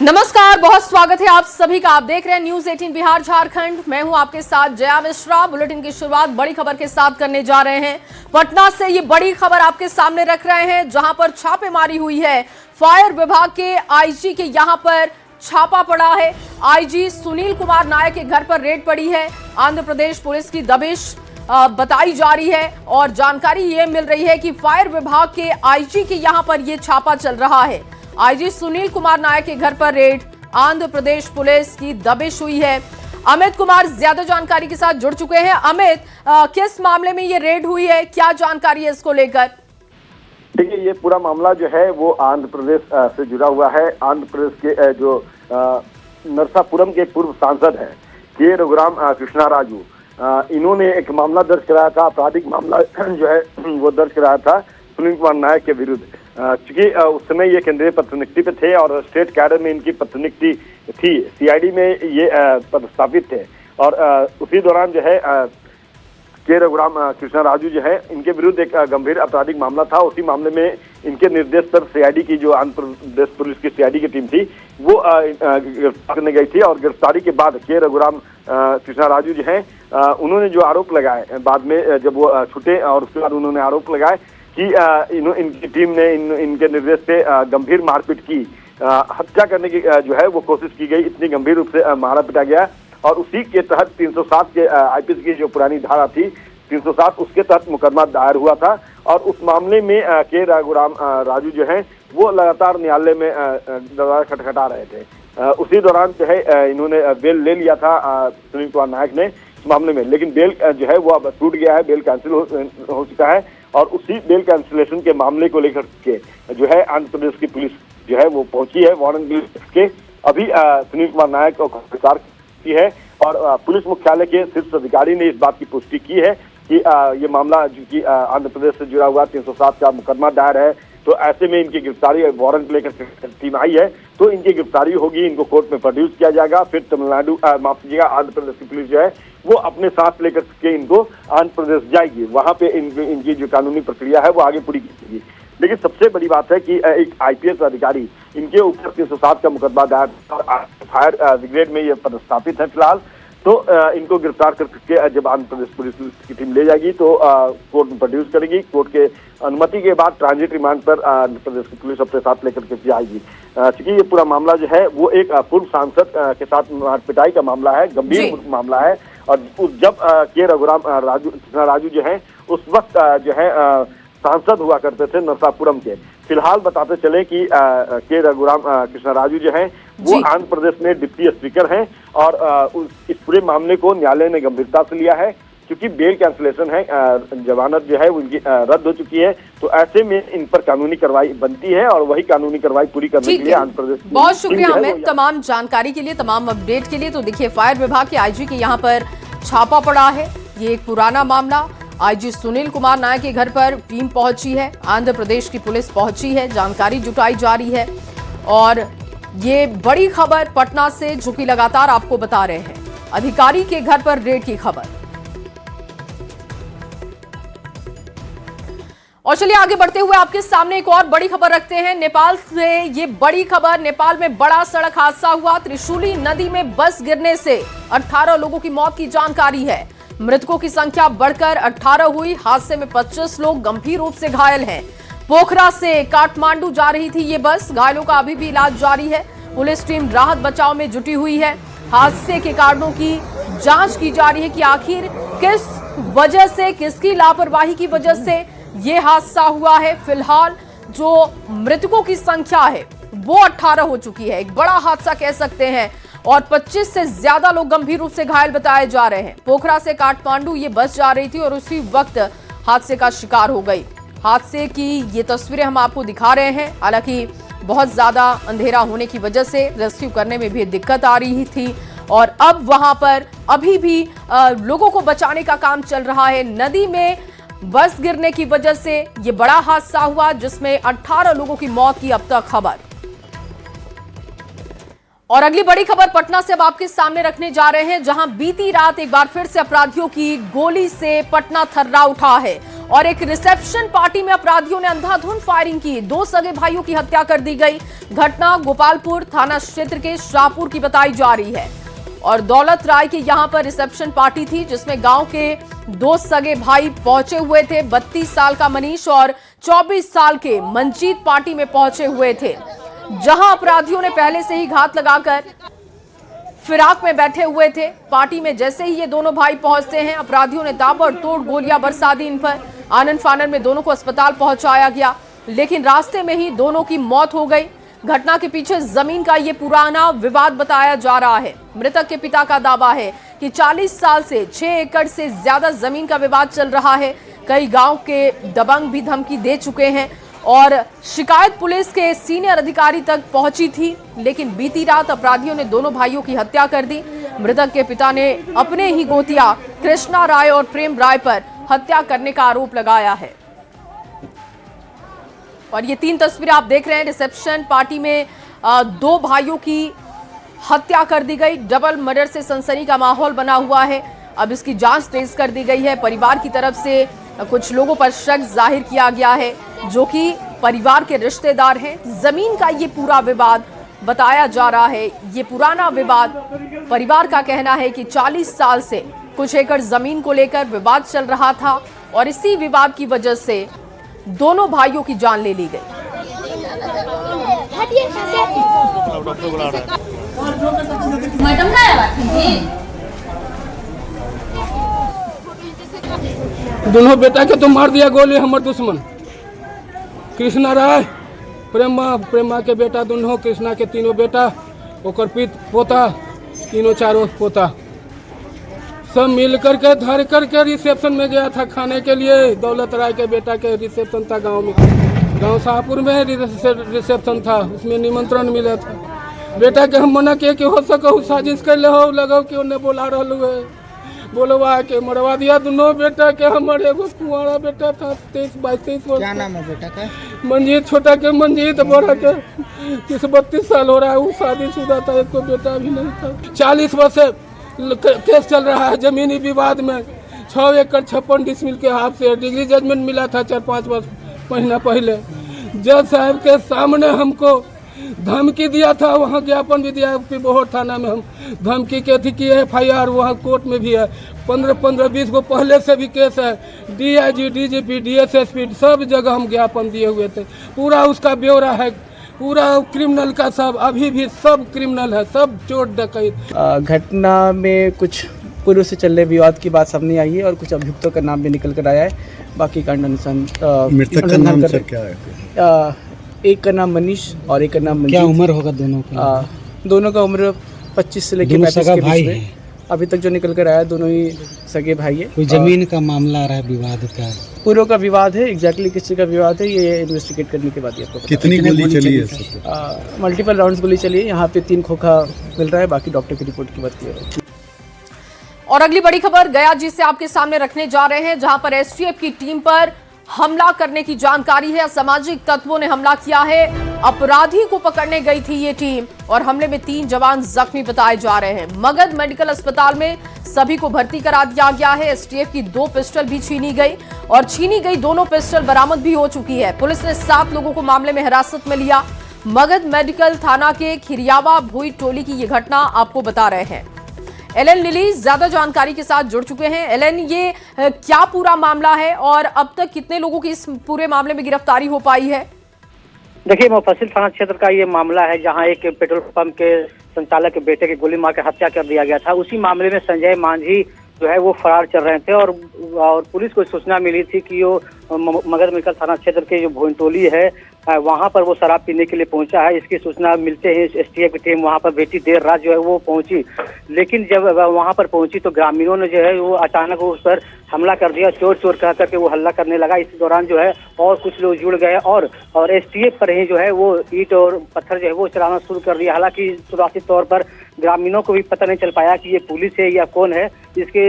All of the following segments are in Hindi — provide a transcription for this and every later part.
नमस्कार, बहुत स्वागत है आप सभी का। आप देख रहे हैं न्यूज 18 बिहार झारखंड। मैं हूं आपके साथ जया मिश्रा। बुलेटिन की शुरुआत बड़ी खबर के साथ करने जा रहे हैं। पटना से ये बड़ी खबर आपके सामने रख रहे हैं, जहां पर छापेमारी हुई है। फायर विभाग के आईजी के यहां पर छापा पड़ा है। आईजी सुनील कुमार नायक के घर पर रेड पड़ी है। आंध्र प्रदेश पुलिस की दबिश बताई जा रही है और जानकारी ये मिल रही है कि फायर विभाग के आईजी के यहां पर यह छापा चल रहा है। आईजी सुनील कुमार नायक के घर पर रेड, आंध्र प्रदेश पुलिस की दबिश हुई है। अमित कुमार ज्यादा जानकारी के साथ जुड़ चुके हैं। अमित, किस मामले में ये रेड हुई है, क्या जानकारी है इसको लेकर? देखिए, ये पूरा मामला जो है वो आंध्र प्रदेश से जुड़ा हुआ है। आंध्र प्रदेश के जो नरसापुरम के पूर्व सांसद हैं के रघुराम कृष्णा राजू, इन्होंने एक मामला दर्ज कराया था। आपराधिक मामला जो है वो दर्ज कराया था सुनील कुमार नायक के विरुद्ध। चूंकि उस समय ये केंद्रीय पदोन्नति पे थे और स्टेट कैडर में इनकी पदोन्नति थी, सीआईडी में ये पदस्थापित थे और उसी दौरान जो है के रघुराम कृष्णा राजू जो है, इनके विरुद्ध एक गंभीर आपराधिक मामला था। उसी मामले में इनके निर्देश पर सीआईडी की जो आंध्र प्रदेश पुलिस की सीआईडी की टीम थी वो गिरफ्तार करने गई थी और गिरफ्तारी के बाद के रघुराम कृष्णा राजू जो है, उन्होंने जो आरोप लगाए बाद में जब वो छूटे और उसके बाद उन्होंने आरोप लगाए कि इनकी टीम ने इनके निर्देश से गंभीर मारपीट की, हत्या करने की जो है वो कोशिश की गई। इतनी गंभीर रूप से मारा पीटा गया और उसी के तहत 307 के आईपीसी की जो पुरानी धारा थी 307, उसके तहत मुकदमा दायर हुआ था और उस मामले में के रघुराम राजू जो है वो लगातार न्यायालय में दरवाजा खटखटा रहे थे। उसी दौरान जो है इन्होंने बेल ले लिया था सुनील कुमार नायक ने इस मामले में, लेकिन बेल जो है वो अब टूट गया है, बेल कैंसिल हो चुका है और उसी बेल कैंसिलेशन के मामले को लेकर के जो है आंध्र प्रदेश की पुलिस जो है वो पहुंची है वारंट के। अभी सुनील कुमार नायक को गिरफ्तार की है और पुलिस मुख्यालय के शीर्ष अधिकारी ने इस बात की पुष्टि की है कि ये मामला जो कि आंध्र प्रदेश से जुड़ा हुआ 307 का मुकदमा दायर है, तो ऐसे में इनकी गिरफ्तारी वारंट लेकर टीम आई है, तो इनकी गिरफ्तारी होगी, इनको कोर्ट में प्रोड्यूस किया जाएगा। फिर तमिलनाडु माफ कीजिएगा आंध्र प्रदेश की पुलिस जो है वो अपने साथ लेकर के इनको आंध्र प्रदेश जाएगी, वहां पे इनकी जो कानूनी प्रक्रिया है वो आगे पूरी की जाएगी। लेकिन सबसे बड़ी बात है कि एक आईपीएस अधिकारी इनके ऊपर 307 का मुकदमा दायर और फायर ब्रिगेड में ये पदस्थापित है फिलहाल, तो इनको गिरफ्तार करके जब आंध्र प्रदेश पुलिस की टीम ले जाएगी तो कोर्ट में प्रोड्यूस करेगी। कोर्ट के अनुमति के बाद ट्रांजिट रिमांड पर आंध्र प्रदेश की पुलिस अपने साथ लेकर के जाएगी। क्योंकि ये पूरा मामला जो है वो एक पूर्व सांसद के साथ मारपिटाई का मामला है, गंभीर मामला है और जब के रघुराम राजू जो है उस वक्त जो है सांसद हुआ करते थे नरसापुरम के। फिलहाल बताते चले कि के रघुराम कृष्णा राजू जो है वो आंध्र प्रदेश में डिप्टी स्पीकर हैं और इस पूरे मामले को न्यायालय ने गंभीरता से लिया है क्योंकि बेल कैंसिलेशन है, जमानत जो है उनकी रद्द हो चुकी है, तो ऐसे में इन पर कानूनी कार्रवाई बनती है और वही कानूनी कार्रवाई पूरी करने के लिए आंध्र प्रदेश। बहुत शुक्रिया हमें तमाम जानकारी के लिए, तमाम अपडेट के लिए। तो देखिए, फायर विभाग के आईजी के यहाँ पर छापा पड़ा है। ये एक पुराना मामला, आईजी सुनील कुमार नायक के घर पर टीम पहुंची है, आंध्र प्रदेश की पुलिस पहुंची है, जानकारी जुटाई जा रही है और ये बड़ी खबर पटना से जो कि लगातार आपको बता रहे हैं, अधिकारी के घर पर रेड की खबर। और चलिए आगे बढ़ते हुए आपके सामने एक और बड़ी खबर रखते हैं। नेपाल से ये बड़ी खबर, नेपाल में बड़ा सड़क हादसा हुआ। त्रिशूली नदी में बस गिरने से 18 लोगों की मौत की जानकारी है। मृतकों की संख्या बढ़कर 18 हुई। हादसे में 25 लोग गंभीर रूप से घायल हैं। पोखरा से काठमांडू जा रही थी ये बस, घायलों का अभी भी इलाज जारी है। पुलिस टीम राहत बचाव में जुटी हुई है। हादसे के कारणों की जांच की जा रही है कि आखिर किस वजह से, किसकी लापरवाही की वजह से ये हादसा हुआ है। फिलहाल जो मृतकों की संख्या है वो 18 हो चुकी है। एक बड़ा हादसा कह सकते हैं और 25 से ज्यादा लोग गंभीर रूप से घायल बताए जा रहे हैं। पोखरा से काठमांडू ये बस जा रही थी और उसी वक्त हादसे का शिकार हो गई। हादसे की ये तस्वीरें हम आपको दिखा रहे हैं। हालांकि बहुत ज्यादा अंधेरा होने की वजह से रेस्क्यू करने में भी दिक्कत आ रही थी और अब वहां पर अभी भी लोगों को बचाने का काम चल रहा है। नदी में बस गिरने की वजह से ये बड़ा हादसा हुआ जिसमें 18 लोगों की मौत की अब तक खबर। और अगली बड़ी खबर पटना से अब आपके सामने रखने जा रहे हैं, जहां बीती रात एक बार फिर से अपराधियों की गोली से पटना थर्रा उठा है और एक रिसेप्शन पार्टी में अपराधियों ने अंधाधुंध फायरिंग की। 2 सगे भाइयों की हत्या कर दी गई। घटना गोपालपुर थाना क्षेत्र के शाहपुर की बताई जा रही है और दौलत राय के यहां पर रिसेप्शन पार्टी थी जिसमें गांव के 2 सगे भाई पहुंचे हुए थे। 32 साल का मनीष और 24 साल के मंजीत पार्टी में पहुंचे हुए थे, जहां अपराधियों ने पहले से ही घात लगाकर फिराक में बैठे हुए थे। पार्टी में जैसे ही ये दोनों भाई पहुंचते हैं, अपराधियों ने ताबड़तोड़ गोलियां बरसा दी इन पर। आनन फानन में दोनों को अस्पताल पहुंचाया गया, लेकिन रास्ते में ही दोनों की मौत हो गई। घटना के पीछे जमीन का ये पुराना विवाद बताया जा रहा है। मृतक के पिता का दावा है कि 40 साल से 6 एकड़ से ज्यादा जमीन का विवाद चल रहा है। कई गांव के दबंग भी धमकी दे चुके हैं और शिकायत पुलिस के सीनियर अधिकारी तक पहुंची थी, लेकिन बीती रात अपराधियों ने दोनों भाइयों की हत्या कर दी। मृतक के पिता ने अपने ही गोतिया कृष्णा राय और प्रेम राय पर हत्या करने का आरोप लगाया है। और ये 3 तस्वीरें आप देख रहे हैं। रिसेप्शन पार्टी में 2 भाइयों की हत्या कर दी गई। डबल मर्डर से सनसनी का माहौल बना हुआ है। अब इसकी जांच तेज कर दी गई है। परिवार की तरफ से कुछ लोगों पर शक जाहिर किया गया है जो कि परिवार के रिश्तेदार हैं। जमीन का ये पूरा विवाद बताया जा रहा है। ये पुराना विवाद, परिवार का कहना है कि 40 साल से कुछ एकड़ जमीन को लेकर विवाद चल रहा था और इसी विवाद की वजह से दोनों भाइयों की जान ले ली गई। दोनों बेटा के तो मार दिया गोली हमार दुश्मन। कृष्णा राय प्रेमा के बेटा दोनों, कृष्णा के 3 बेटा, ओकर पोता 3-4 पोता, सब मिल करके धर करके रिसेप्शन में गया था खाने के लिए। दौलत राय के बेटा के रिसेप्शन था गांव में, गांव शाहपुर में रिसेप्शन था, उसमें निमंत्रण मिला था। बेटा के हम मना किए कि हो सको साजिश कर ले हो लगो कि उन्हें बोला रहा है, बोलवा के मरवा दिया दोनों बेटा के। हमारे एगो कुंवारा बेटा था 23-22 वर्ष। क्या नाम है बेटा का? मंजीत, छोटा के मंजीत, बड़ा के 30-32 साल हो रहा है। वो शादीशुदा था, एक को बेटा भी नहीं था। 40 वर्ष से केस चल रहा है जमीनी विवाद में। 6 एकड़ 56 डिसमिल के हाथ से डिग्री जजमेंट मिला था 4-5 महीना पहले। जज साहब के सामने हमको धमकी दिया था, वहाँ ज्ञापन भी दिया पिबोहर थाना में। हम धमकी के थी कि FIR वहाँ कोर्ट में भी है। 15-20 को पहले से भी केस है। DIG, DGP, DSSP सब जगह हम ज्ञापन दिए हुए थे। पूरा उसका ब्यौरा है, पूरा क्रिमिनल का सब, अभी भी सब क्रिमिनल है, सब चोर डकैत। घटना में कुछ पूर्व से चल रहे विवाद की बात सामने आई है और कुछ अभियुक्तों का नाम भी निकल कर आया है। बाकी का मृतक का नाम सर क्या है? एक का नाम मनीष और एक का नाम मंजीत। क्या उम्र होगा दोनों का? दोनों का उम्र 25 से लेकर 35 के बीच में। अभी तक जो निकल कर आया दोनों ही सगे भाई है। कोई जमीन का मामला आ रहा है, विवाद का? पूर्व का विवाद है, एग्जैक्टली किस चीज़ का विवाद है ये इन्वेस्टिगेट करने के बाद ही आपको। कितनी गोली चली है? मल्टीपल राउंड्स गोली चली है। यहाँ पे 3 खोखा मिल रहा है, बाकी डॉक्टर की रिपोर्ट की बात की है। और अगली बड़ी खबर गया जिसे आपके सामने रखने जा रहे हैं, जहां पर STF की टीम पर हमला करने की जानकारी है। असामाजिक तत्वों ने हमला किया है। अपराधी को पकड़ने गई थी ये टीम और हमले में 3 जवान जख्मी बताए जा रहे हैं। मगध मेडिकल अस्पताल में सभी को भर्ती करा दिया गया है। STF की 2 पिस्टल भी छीनी गई और छीनी गई दोनों पिस्टल बरामद भी हो चुकी है। पुलिस ने 7 लोगों को मामले में हिरासत में लिया। मगध मेडिकल थाना के खिरियावा भुई टोली की ये घटना आपको बता रहे हैं। एलन लिली ज्यादा जानकारी के साथ जुड़ चुके हैं। एलन, ये क्या पूरा मामला है और अब तक कितने लोगों की इस पूरे मामले में गिरफ्तारी हो पाई है? देखिए, मुफस्सिल थाना क्षेत्र का ये मामला है जहां एक पेट्रोल पंप के संचालक के बेटे की गोली मार कर हत्या कर दिया गया था। उसी मामले में संजय मांझी जो है वो फरार चल रहे थे और पुलिस को सूचना मिली थी कि वो मगध मेडिकल थाना क्षेत्र के जो भोइनटोली है वहां पर वो शराब पीने के लिए पहुंचा है। इसकी सूचना मिलते ही STF की टीम वहां पर बेटी देर रात जो है वो पहुंची, लेकिन जब वहां पर पहुंची तो ग्रामीणों ने जो है वो अचानक उस पर हमला कर दिया। चोर चोर कह करके वो हल्ला करने लगा। इस दौरान जो है और कुछ लोग जुड़ गए और STF पर ही जो है वो ईंट और पत्थर जो है वो चलाना शुरू कर दिया। हालांकि शुरुआती तौर पर ग्रामीणों को भी पता नहीं चल पाया कि ये पुलिस है या कौन है। इसके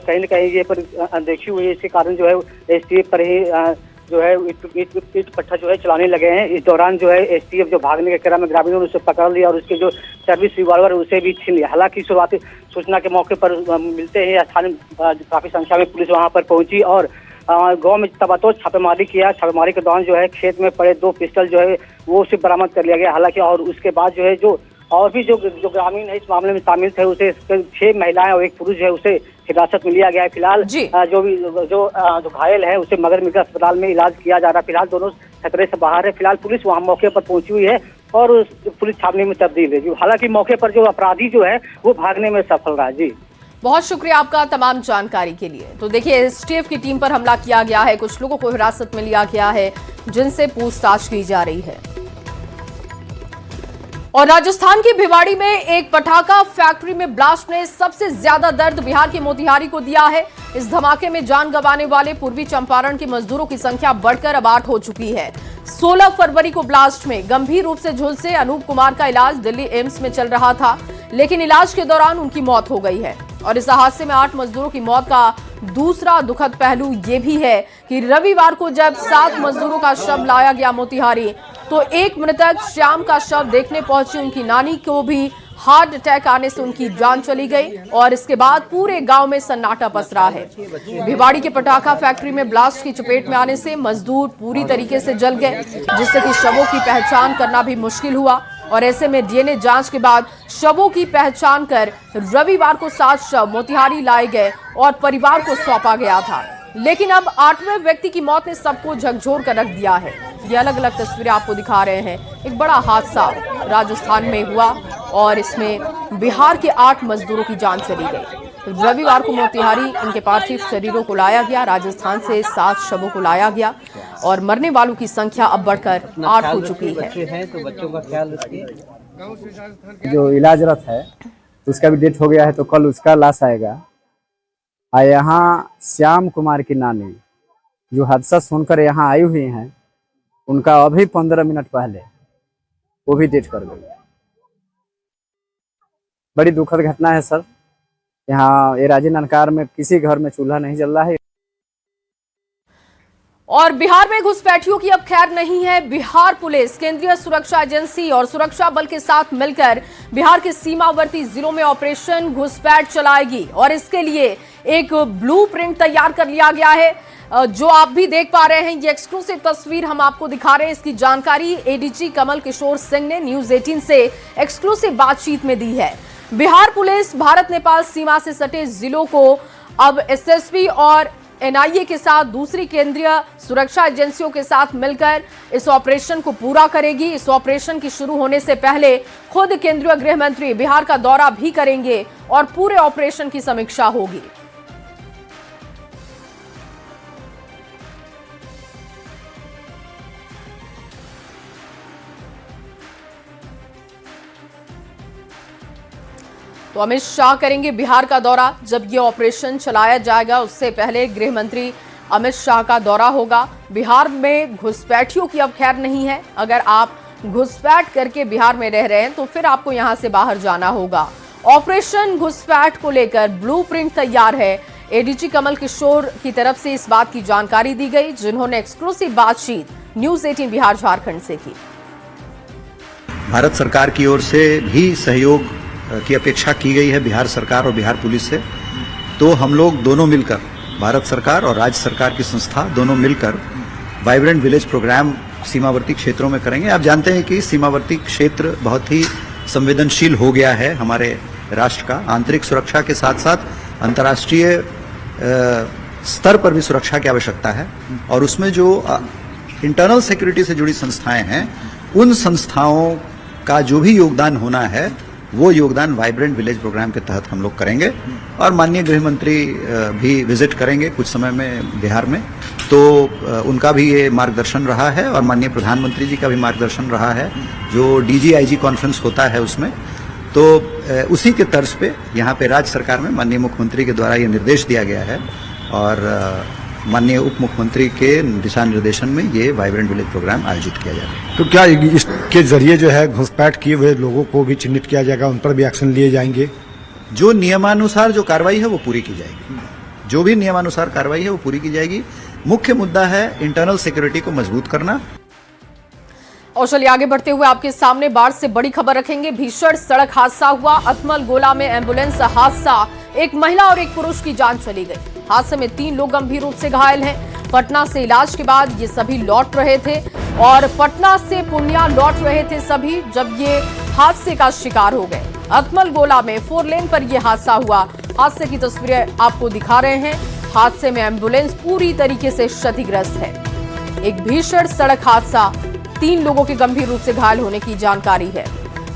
कहीं न कहीं ये पर अनदेखी हुई है। इसके कारण जो है STF पर ही जो है ईट पट्टा जो है चलाने लगे हैं। इस दौरान जो है STF जो भागने के क्रम में ग्रामीणों ने उसे पकड़ लिया और उसके जो सर्विस रिवॉल्वर उसे भी छीन लिया। हालांकि शुरुआती सूचना के मौके पर मिलते ही स्थानीय काफी संख्या में पुलिस वहां पर पहुंची और गांव में तबातोज छापेमारी किया। छापेमारी के दौरान जो है खेत में पड़े 2 पिस्टल जो है वो उसे बरामद कर लिया गया। हालांकि और उसके बाद जो है जो और भी जो ग्रामीण है इस मामले में शामिल थे, उसे 6 महिलाएं और 1 पुरुष जो है उसे हिरासत में लिया गया है। फिलहाल जो घायल है उसे मगर मिलकर अस्पताल में इलाज किया जा रहा है। फिलहाल दोनों खतरे से बाहर है। फिलहाल पुलिस वहां मौके पर पहुंची हुई है और पुलिस छावनी में तब्दील है। हालांकि मौके पर जो अपराधी जो है वो भागने में सफल रहा। जी बहुत शुक्रिया आपका तमाम जानकारी के लिए। तो देखिए एसटीएफ की टीम पर हमला किया गया है, कुछ लोगों को हिरासत में लिया गया है जिनसे पूछताछ की जा रही है। और राजस्थान की भिवाड़ी में एक पटाखा फैक्ट्री में ब्लास्ट ने सबसे ज्यादा दर्द बिहार के मोतिहारी को दिया है। इस धमाके में जान गंवाने वाले पूर्वी चंपारण के मजदूरों की संख्या बढ़कर अब 8 हो चुकी है। 16 फरवरी को ब्लास्ट में गंभीर रूप से झुलसे अनूप कुमार का इलाज दिल्ली एम्स में चल रहा था, लेकिन इलाज के दौरान उनकी मौत हो गई है। और इस हादसे में 8 मजदूरों की मौत का दूसरा दुखद पहलू ये भी है कि रविवार को जब 7 मजदूरों का शव लाया गया मोतिहारी, तो 1 मृतक श्याम का शव देखने पहुंची उनकी नानी को भी हार्ट अटैक आने से उनकी जान चली गई और इसके बाद पूरे गांव में सन्नाटा पसरा है। भिवाड़ी के पटाखा फैक्ट्री में ब्लास्ट की चपेट में आने से मजदूर पूरी तरीके से जल गए, जिससे कि शवों की पहचान करना भी मुश्किल हुआ। और ऐसे में डीएनए जांच के बाद शवों की पहचान कर रविवार को 7 शव मोतिहारी लाए गए और परिवार को सौंपा गया था। लेकिन अब 8वें व्यक्ति की मौत ने सबको झकझोर कर रख दिया है। ये अलग अलग तस्वीरें आपको दिखा रहे हैं। एक बड़ा हादसा राजस्थान में हुआ और इसमें बिहार के 8 मजदूरों की जान चली गई। रविवार को मोतिहारी इनके पार्थिव शरीरों को लाया गया। राजस्थान से 7 शवों को लाया गया और मरने वालों की संख्या अब बढ़कर 8 हो चुकी है। तो बच्चों का ख्याल रखिए। जो इलाजरत है उसका भी डेथ हो गया है, तो कल उसका लाश आएगा। यहाँ श्याम कुमार की नानी जो हादसा सुनकर यहाँ आई हुई हैं, उनका अभी 15 मिनट पहले वो भी डेथ कर गई। बड़ी दुखद घटना है सर। यहाँ एराजी ननकार में किसी घर में चूल्हा नहीं जल रहा है। और बिहार में घुसपैठियों की अब खैर नहीं है। बिहार पुलिस, केंद्रीय सुरक्षा एजेंसी और सुरक्षा बल के साथ मिलकर बिहार के सीमावर्ती जिलों में ऑपरेशन घुसपैठ चलाएगी और इसके लिए एक ब्लूप्रिंट तैयार कर लिया गया है, जो आप भी देख पा रहे हैं। ये एक्सक्लूसिव तस्वीर हम आपको दिखा रहे हैं। इसकी जानकारी एडीजी कमल किशोर सिंह ने न्यूज 18 से एक्सक्लूसिव बातचीत में दी है। बिहार पुलिस भारत नेपाल सीमा से सटे जिलों को अब एसएसबी और एनआईए के साथ दूसरी केंद्रीय सुरक्षा एजेंसियों के साथ मिलकर इस ऑपरेशन को पूरा करेगी। इस ऑपरेशन की शुरू होने से पहले खुद केंद्रीय गृह मंत्री बिहार का दौरा भी करेंगे और पूरे ऑपरेशन की समीक्षा होगी। तो अमित शाह करेंगे बिहार का दौरा। जब ये ऑपरेशन चलाया जाएगा उससे पहले गृह मंत्री अमित शाह का दौरा होगा। बिहार में घुसपैठियों की अब खैर नहीं है। अगर आप घुसपैठ करके बिहार में रह रहे हैं तो फिर आपको यहां से बाहर जाना होगा। ऑपरेशन घुसपैठ को लेकर ब्लूप्रिंट तैयार है। एडीजी कमल किशोर की तरफ से इस बात की जानकारी दी गई, जिन्होंने एक्सक्लूसिव बातचीत न्यूज 18 बिहार झारखंड से की। भारत सरकार की ओर से भी सहयोग की अपेक्षा की गई है बिहार सरकार और बिहार पुलिस से। तो हम लोग दोनों मिलकर, भारत सरकार और राज्य सरकार की संस्था दोनों मिलकर वाइब्रेंट विलेज प्रोग्राम सीमावर्ती क्षेत्रों में करेंगे। आप जानते हैं कि सीमावर्ती क्षेत्र बहुत ही संवेदनशील हो गया है हमारे राष्ट्र का। आंतरिक सुरक्षा के साथ साथ अंतर्राष्ट्रीय स्तर पर भी सुरक्षा की आवश्यकता है और उसमें जो इंटरनल सिक्योरिटी से जुड़ी संस्थाएं हैं, उन संस्थाओं का जो भी योगदान होना है वो योगदान वाइब्रेंट विलेज प्रोग्राम के तहत हम लोग करेंगे। और माननीय गृह मंत्री भी विजिट करेंगे कुछ समय में बिहार में, तो उनका भी ये मार्गदर्शन रहा है और माननीय प्रधानमंत्री जी का भी मार्गदर्शन रहा है जो डीजीआईजी कॉन्फ्रेंस होता है उसमें। तो उसी के तर्ज पे यहाँ पे राज्य सरकार में माननीय मुख्यमंत्री के द्वारा ये निर्देश दिया गया है और माननीय उप मुख्यमंत्री के दिशा निर्देशन में ये वाइब्रेंट विलेज प्रोग्राम आयोजित किया जाएगा। तो क्या इसके जरिए जो है घुसपैठ किए हुए लोगों को भी चिन्हित किया जाएगा, उन पर भी एक्शन लिए जाएंगे? जो नियमानुसार जो कार्रवाई है वो पूरी की जाएगी। जो भी नियमानुसार कार्रवाई है वो पूरी की जाएगी। मुख्य मुद्दा है इंटरनल सिक्योरिटी को मजबूत करना। और चलिए आगे बढ़ते हुए आपके सामने बाढ़ से बड़ी खबर रखेंगे। भीषण सड़क हादसा हुआ अतमल गोला में। एम्बुलेंस हादसा, एक महिला और एक पुरुष की जान चली गई। हादसे में 3 लोग गंभीर रूप से घायल हैं। पटना से इलाज के बाद ये सभी लौट रहे थे और पटना से पूर्णिया लौट रहे थे सभी, जब ये हादसे का शिकार हो गए। अकमल गोला में 4 लेन पर यह हादसा हुआ। हादसे की तस्वीरें आपको दिखा रहे हैं। हादसे में एम्बुलेंस पूरी तरीके से क्षतिग्रस्त है। एक भीषण सड़क हादसा, 3 लोगों के गंभीर रूप से घायल होने की जानकारी है।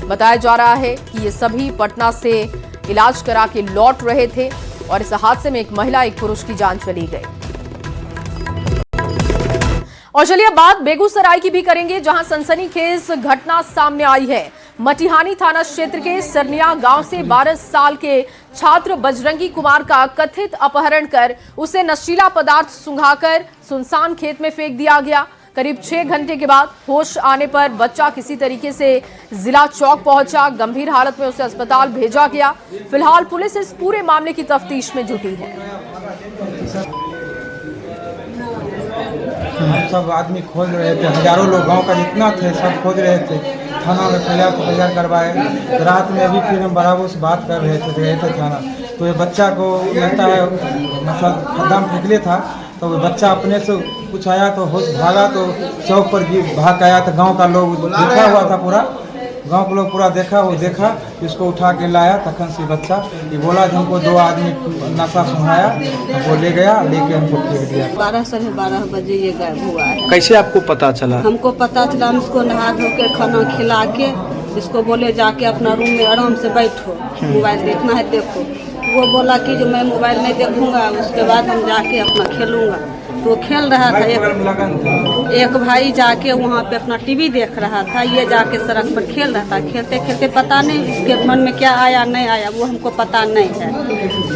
बताया जा रहा है कि ये सभी पटना से इलाज करा के लौट रहे थे और इस हादसे में एक महिला एक पुरुष की जान चली गई। और चलिए बात बेगूसराय की भी करेंगे, जहां सनसनीखेज घटना सामने आई है। मटिहानी थाना क्षेत्र के सरनिया गांव से 12 साल के छात्र बजरंगी कुमार का कथित अपहरण कर उसे नशीला पदार्थ सुंघाकर सुनसान खेत में फेंक दिया गया। करीब 6 घंटे के बाद होश आने पर बच्चा किसी तरीके से जिला चौक पहुंचा। गंभीर हालत में उसे अस्पताल भेजा गया। फिलहाल पुलिस इस पूरे मामले की तफ्तीश में जुटी है। सब आदमी खोज रहे थे, हजारों लोग गांव का जितना थे सब खोज रहे थे। थाना में तैयार करवाए। रात में अभी फिर हम बराबर से बात कर रहे थे, गए थे थाना। तो ये बच्चा को लगता है मतलब खड्डा में फेंकले था, तो वो बच्चा अपने से कुछ आया तो होश भागा, तो चौक पर भाग आया। तो गांव का लोग देखा हुआ था, पूरा गांव के लोग पूरा देखा, वो देखा, इसको उठा के लाया। तखन से बच्चा ये बोला कि हमको 2 आदमी नशा सुनाया, हमको ले गया, लेके हमको फेंक दिया। 12 साढ़े 12 बजे ये गायब हुआ है। कैसे आपको पता चला? हमको पता चला, हम इसको नहा धो के खाना खिला के इसको बोले जाके अपना रूम में आराम से बैठो, मोबाइल देखना है देखो। वो बोला कि जो मैं मोबाइल नहीं देखूंगा, उसके बाद हम जाके अपना खेलूंगा। तो खेल रहा था, एक भाई जाके वहाँ पे अपना टीवी देख रहा था, ये जाके सड़क पर खेल रहा था। खेलते खेलते पता नहीं इसके मन में क्या आया नहीं आया, वो हमको पता नहीं है।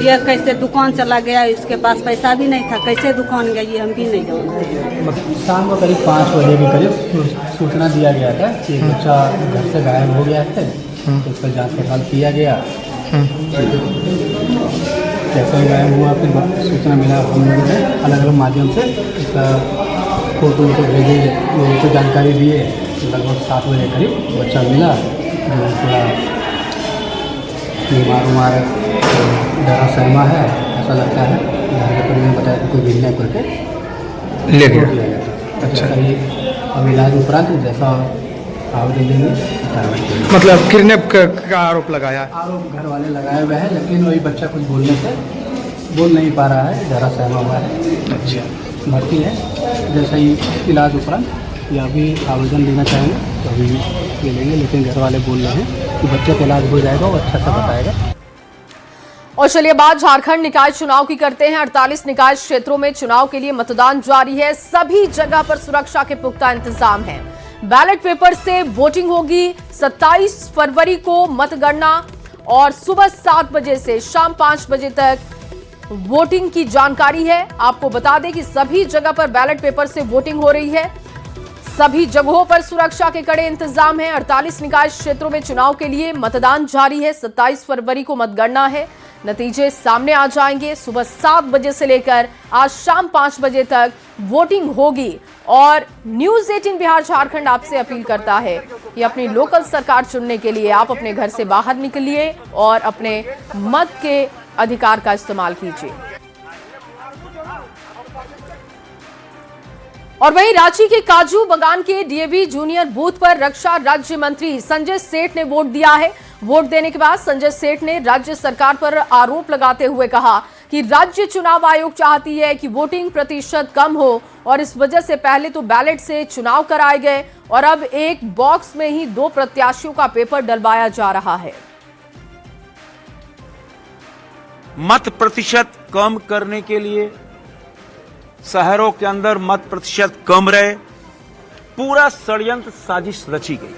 ये कैसे दुकान चला गया, इसके पास पैसा भी नहीं था, कैसे दुकान गया ये हम भी नहीं जानते। शाम को करीब 5 बजे के करीब सूचना दिया गया था कि बच्चा घर से गायब हो गया है। तो उसका जाँच पड़ताल किया गया। जैसे ही गायब हुआ फिर सूचना मिला, हम लोगों ने अलग अलग माध्यम से इसका फोटो वोटो भेजे, लोगों को जानकारी दिए। लगभग 7 बजे करीब बच्चा मिला, जो थोड़ा बीमार उमार डरा सहमा है ऐसा लगता है। घर के परिवार ने बताया कि कोई गिरने करके ले गया। अच्छा, अब इलाज उपरांत जैसा आवेदन देंगे। मतलब किडनैप का आरोप लगाया? आरोप घर वाले लगाए हुए हैं, लेकिन वही बच्चा कुछ बोल नहीं पा रहा है, डरा सहमा हुआ है। अच्छा, भर्ती है। जैसा ही इलाज उपरांत या भी आवेदन देना चाहेंगे तो अभी ले लेंगे, लेकिन घर वाले बोल रहे हैं कि बच्चे का इलाज हो जाएगा, वो अच्छा से बताएगा। और चलिए बात झारखंड निकाय चुनाव की करते हैं। 48 निकाय क्षेत्रों में चुनाव के लिए मतदान जारी है। सभी जगह पर सुरक्षा के पुख्ता इंतजाम हैं। बैलेट पेपर से वोटिंग होगी। 27 फरवरी को मतगणना और सुबह 7 बजे से शाम 5 बजे तक वोटिंग की जानकारी है। आपको बता दें कि सभी जगह पर बैलेट पेपर से वोटिंग हो रही है। सभी जगहों पर सुरक्षा के कड़े इंतजाम हैं। 48 निकाय क्षेत्रों में चुनाव के लिए मतदान जारी है। 27 फरवरी को मतगणना है। नतीजे सामने आ जाएंगे। सुबह 7 बजे से लेकर आज शाम 5 बजे तक वोटिंग होगी। और न्यूज़ 18 बिहार झारखंड आपसे अपील करता है कि अपनी लोकल सरकार चुनने के लिए आप अपने घर से बाहर निकलिए और अपने मत के अधिकार का इस्तेमाल कीजिए। और वहीं रांची के काजू बगान के डीएवी जूनियर बूथ पर रक्षा राज्य मंत्री संजय सेठ ने वोट दिया है। वोट देने के बाद संजय सेठ ने राज्य सरकार पर आरोप लगाते हुए कहा कि राज्य चुनाव आयोग चाहती है कि वोटिंग प्रतिशत कम हो और इस वजह से पहले तो बैलेट से चुनाव कराए गए और अब एक बॉक्स में ही 2 प्रत्याशियों का पेपर डलवाया जा रहा है। मत प्रतिशत कम करने के लिए शहरों के अंदर मत प्रतिशत कम रहे, पूरा षड्यंत्र साजिश रची गई।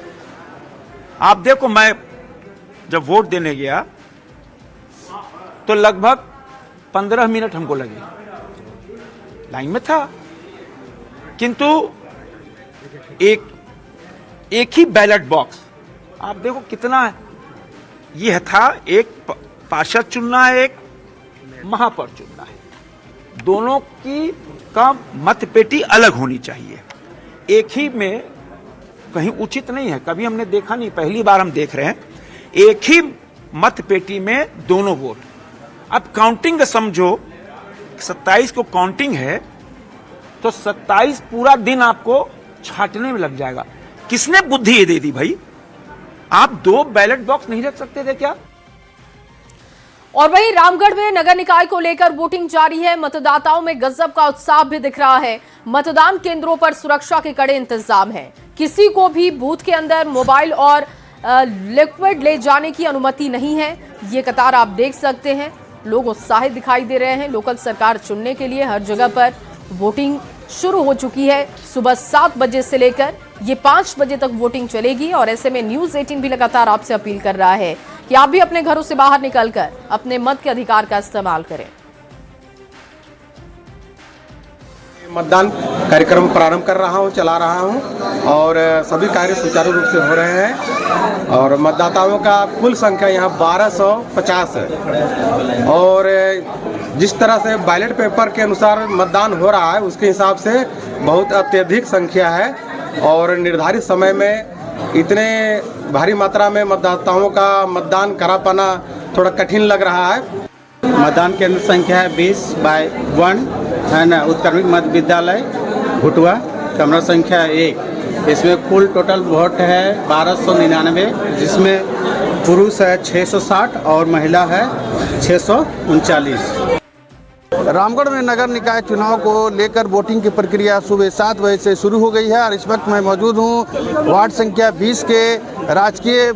आप देखो, मैं जब वोट देने गया तो लगभग 15 मिनट हमको लगे, लाइन में था, किंतु एक ही बैलेट बॉक्स, आप देखो कितना यह था, एक पार्षद चुनना है, एक महापौर चुनना है, दोनों की का मतपेटी अलग होनी चाहिए। एक ही में कहीं उचित नहीं है, कभी हमने देखा नहीं, पहली बार हम देख रहे हैं एक ही मतपेटी में दोनों वोट। अब काउंटिंग समझो, 27 को काउंटिंग है तो 27 पूरा दिन आपको छाटने में लग जाएगा। किसने बुद्धि ये दे दी भाई? आप 2 बैलेट बॉक्स नहीं रख सकते थे क्या? और वहीं रामगढ़ में नगर निकाय को लेकर वोटिंग जारी है। मतदाताओं में गजब का उत्साह भी दिख रहा है। मतदान केंद्रों पर सुरक्षा के कड़े इंतजाम हैं। किसी को भी बूथ के अंदर मोबाइल और लिक्विड ले जाने की अनुमति नहीं है। ये कतार आप देख सकते हैं। लोग उत्साहित दिखाई दे रहे हैं। लोकल सरकार चुनने के लिए हर जगह पर वोटिंग शुरू हो चुकी है। सुबह 7 बजे से लेकर ये 5 बजे तक वोटिंग चलेगी। और ऐसे में न्यूज़ 18 भी लगातार आपसे अपील कर रहा है कि आप भी अपने घरों से बाहर निकलकर अपने मत के अधिकार का इस्तेमाल करें। मतदान कार्यक्रम प्रारंभ कर रहा हूं, चला रहा हूं और सभी कार्य सुचारू रूप से हो रहे हैं। और मतदाताओं का कुल संख्या यहां 1250 है। और जिस तरह से बैलेट पेपर के अनुसार मतदान हो रहा है उसके हिसाब से बहुत अत्यधिक संख्या है। और निर्धारित समय में इतने भारी मात्रा में मतदाताओं का मतदान करा पाना थोड़ा कठिन लग रहा है। मतदान केंद्र संख्या है 20/1 है ना। उत्क्रमित मध्य विद्यालय घुटुआ, कमरा संख्या 1। इसमें कुल टोटल वोट है 1299, जिसमें पुरुष है 660 और महिला है 639। रामगढ़ में नगर निकाय चुनाव को लेकर वोटिंग की प्रक्रिया सुबह 7 बजे से शुरू हो गई है। और इस वक्त मैं मौजूद हूँ वार्ड संख्या 20 के राजकीय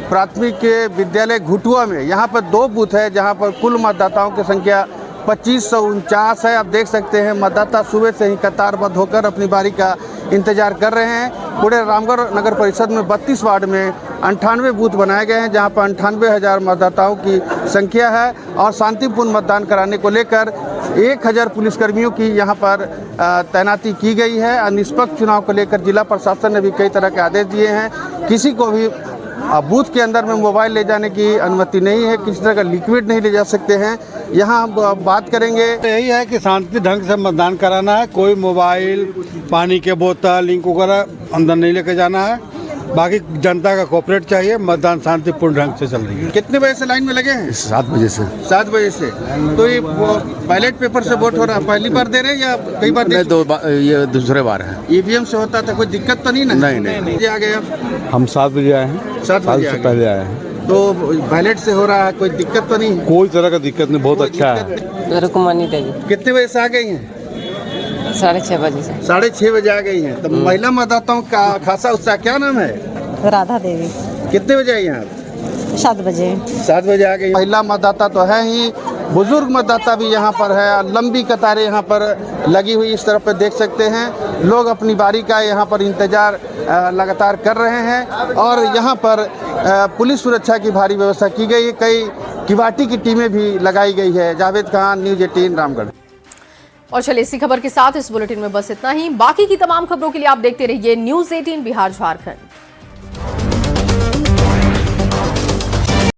प्राथमिक विद्यालय घुटुआ में। यहाँ पर 2 बूथ है जहाँ पर कुल मतदाताओं की संख्या 2549 है। आप देख सकते हैं मतदाता सुबह से ही कतारबद्ध होकर अपनी बारी का इंतजार कर रहे हैं। पूरे रामगढ़ नगर परिषद में 32 वार्ड में 98 बूथ बनाए गए हैं जहां पर 98,000 मतदाताओं की संख्या है। और शांतिपूर्ण मतदान कराने को लेकर 1000 पुलिसकर्मियों की यहां पर तैनाती की गई है। और निष्पक्ष चुनाव को लेकर जिला प्रशासन ने भी कई तरह के आदेश दिए हैं। किसी को भी बूथ के अंदर में मोबाइल ले जाने की अनुमति नहीं है। किसी तरह का लिक्विड नहीं ले जा सकते हैं। यहाँ हम बात करेंगे। यही है कि शांति ढंग से मतदान कराना है। कोई मोबाइल, पानी के बोतल, लिंक वगैरह अंदर नहीं लेके जाना है। बाकी जनता का कोऑपरेट चाहिए। मतदान शांतिपूर्ण ढंग से चल रही है। कितने बजे से लाइन में लगे हैं? 7 बजे से। 7 बजे से। तो ये बैलेट पेपर से वोट हो रहा है, पहली बार दे रहे हैं या कई बार? ये दूसरे बार है। ईवीएम से होता था, कोई दिक्कत तो नहीं ना? नहीं। आ गए हम 7 बजे आए हैं। 7 बजे से पहले आए हैं। तो बैलेट से हो रहा है, कोई दिक्कत तो नहीं? कोई तरह का दिक्कत नहीं, बहुत अच्छा है। कितने बजे से आ गई हैं? 6:30 बजे से। 6:30 बजे आ गई हैं। तो महिला मतदाताओं का खासा उत्साह। क्या नाम है? राधा देवी। कितने बजे आई हैं? 7 बजे। 7 बजे आ गई। महिला मतदाता तो है ही, बुजुर्ग मतदाता भी यहाँ पर है। लंबी कतारें यहाँ पर लगी हुई इस तरफ पे देख सकते हैं। लोग अपनी बारी का यहाँ पर इंतजार लगातार कर रहे हैं। और यहाँ पर पुलिस सुरक्षा की भारी व्यवस्था की गई है। कई किवाटी की टीमें भी लगाई गई है। जावेद खान, न्यूज़ 18 रामगढ़। और चलिए इसी खबर के साथ इस बुलेटिन में बस इतना ही। बाकी की तमाम खबरों के लिए आप देखते रहिए न्यूज़ 18 बिहार झारखंड।